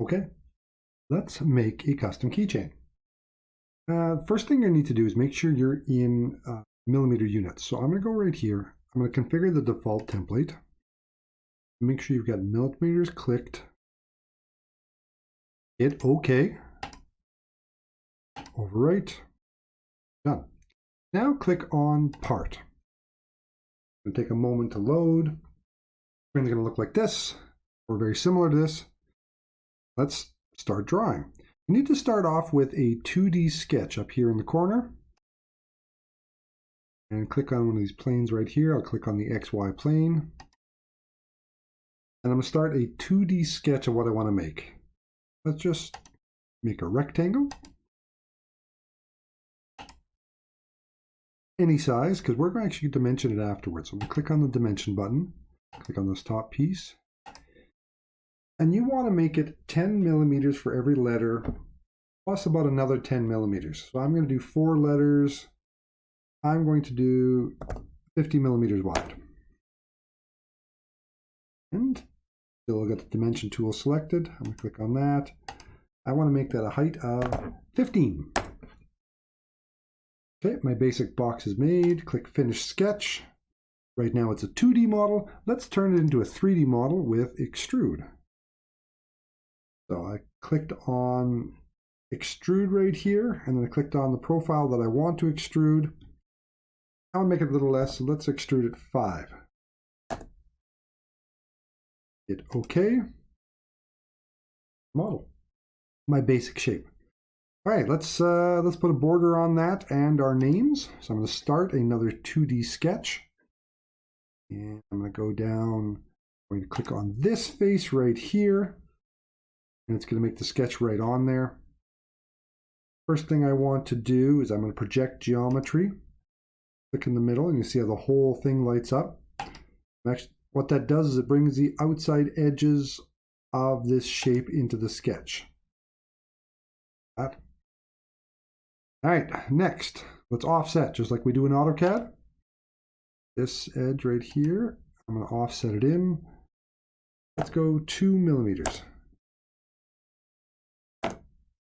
Okay, let's make a custom keychain. First thing you need to do is make sure you're in millimeter units. So I'm going to go right here. I'm going to configure the default template. Make sure you've got millimeters clicked. Hit OK. Overwrite. Done. Now click on Part. It's going to take a moment to load. It's going to look like this, or very similar to this. Let's start drawing. You need to start off with a 2D sketch up here in the corner. And click on one of these planes right here. I'll click on the XY plane. And I'm going to start a 2D sketch of what I want to make. Let's just make a rectangle. Any size, because we're going to actually dimension it afterwards. So I'm going to click on the dimension button. Click on this top piece. And you want to make it 10 millimeters for every letter, plus about another 10 millimeters. So I'm going to do 4 letters. I'm going to do 50 millimeters wide. And still got the dimension tool selected. I'm going to click on that. I want to make that a height of 15. Okay, my basic box is made. Click Finish Sketch. Right now it's a 2D model. Let's turn it into a 3D model with Extrude. So I clicked on Extrude right here, and then I clicked on the profile that I want to extrude. I'll make it a little less, so let's extrude it 5. Hit OK. Model. My basic shape. All right, let's put a border on that and our names. So I'm going to start another 2D sketch. And I'm going to go down. I'm going to click on this face right here. And it's going to make the sketch right on there. First thing I want to do is I'm going to project geometry. Click in the middle and you see how the whole thing lights up. Actually, what that does is it brings the outside edges of this shape into the sketch. All right, next, let's offset just like we do in AutoCAD. This edge right here, I'm going to offset it in. Let's go 2 millimeters.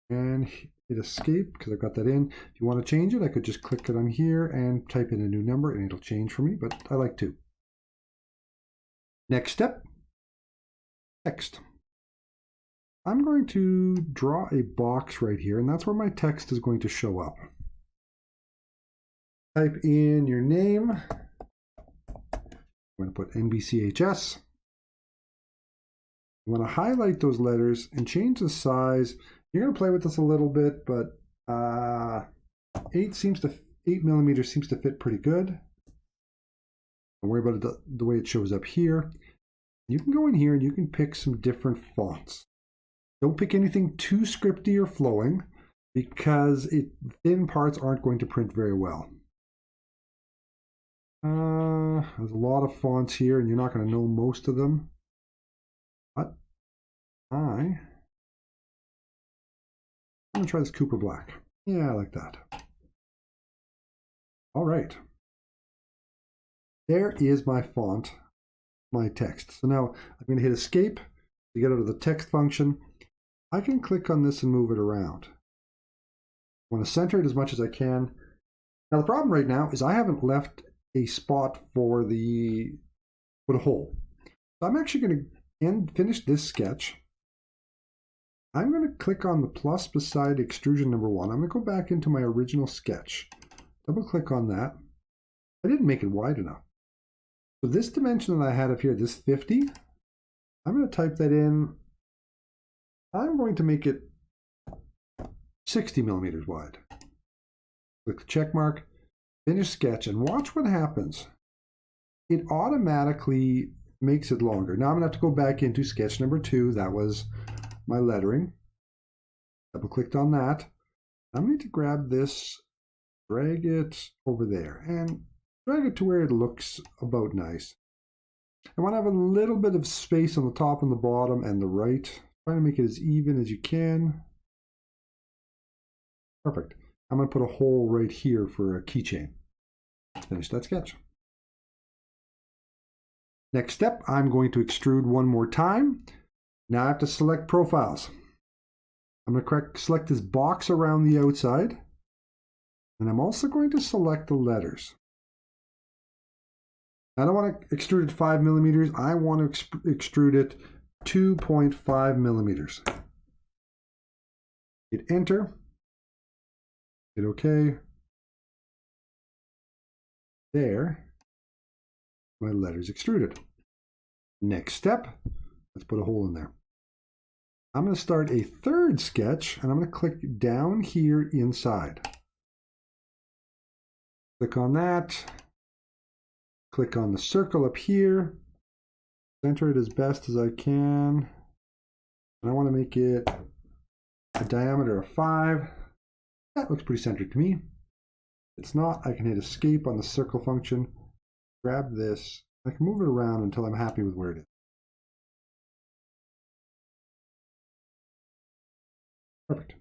And hit escape because I've got that in. If you want to change it, I could just click it on here and type in a new number and it'll change for me, but I like to. Next step, text. I'm going to draw a box right here, and that's where my text is going to show up. Type in your name. I'm going to put NBCHS. You want to highlight those letters and change the size. You're going to play with this a little bit, but 8 millimeters seems to fit pretty good. Don't worry about it, the way it shows up here. You can go in here and you can pick some different fonts. Don't pick anything too scripty or flowing because thin parts aren't going to print very well. There's a lot of fonts here and you're not going to know most of them. But I'm going to try this Cooper Black. Yeah, I like that. All right. There is my font, my text. So now I'm going to hit escape to get out of the text function. I can click on this and move it around. I want to center it as much as I can. Now the problem right now is I haven't left a spot for put a hole. So I'm actually going to finish this sketch. I'm going to click on the plus beside extrusion number 1. I'm going to go back into my original sketch. Double click on that. I didn't make it wide enough. So this dimension that I had up here, this 50, I'm going to type that in. I'm going to make it 60 millimeters wide. Click the check mark, finish sketch, and watch what happens. It automatically makes it longer. Now I'm going to have to go back into sketch number 2. That was my lettering. Double clicked on that. I'm going to grab this, drag it over there, and drag it to where it looks about nice. I want to have a little bit of space on the top and the bottom and the right. Try to make it as even as you can. Perfect. I'm going to put a hole right here for a keychain. Finish that sketch. Next step, I'm going to extrude one more time. Now I have to select profiles. I'm going to select this box around the outside. And I'm also going to select the letters. I don't want to extrude it 5 millimeters. I want to extrude it 2.5 millimeters. Hit enter. Hit OK. There. My letters extruded. Next step, let's put a hole in there. I'm going to start a third sketch, and I'm going to click down here inside. Click on that. Click on the circle up here. Center it as best as I can. And I want to make it a diameter of 5. That looks pretty centered to me. If it's not, I can hit escape on the circle function. Grab this. I can move it around until I'm happy with where it is. Perfect.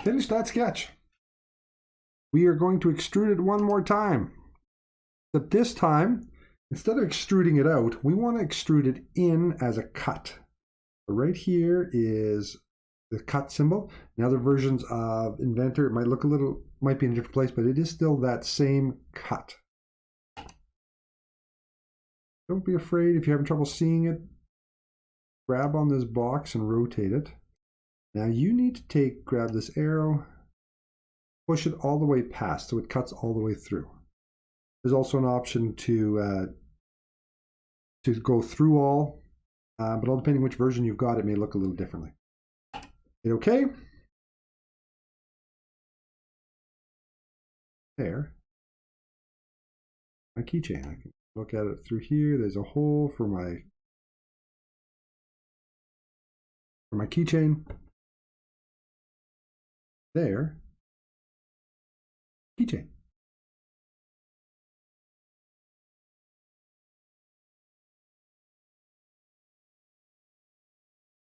Finish that sketch. We are going to extrude it one more time. But this time, instead of extruding it out, we want to extrude it in as a cut. So right here is the cut symbol. In other versions of Inventor, it might look might be in a different place, but it is still that same cut. Don't be afraid if you're having trouble seeing it. Grab on this box and rotate it. Now you need to grab this arrow, push it all the way past so it cuts all the way through. There's also an option to go through all, but all depending which version you've got, it may look a little differently. Hit OK. There. My keychain. I can look at it through here. There's a hole for my keychain. There. Keychain.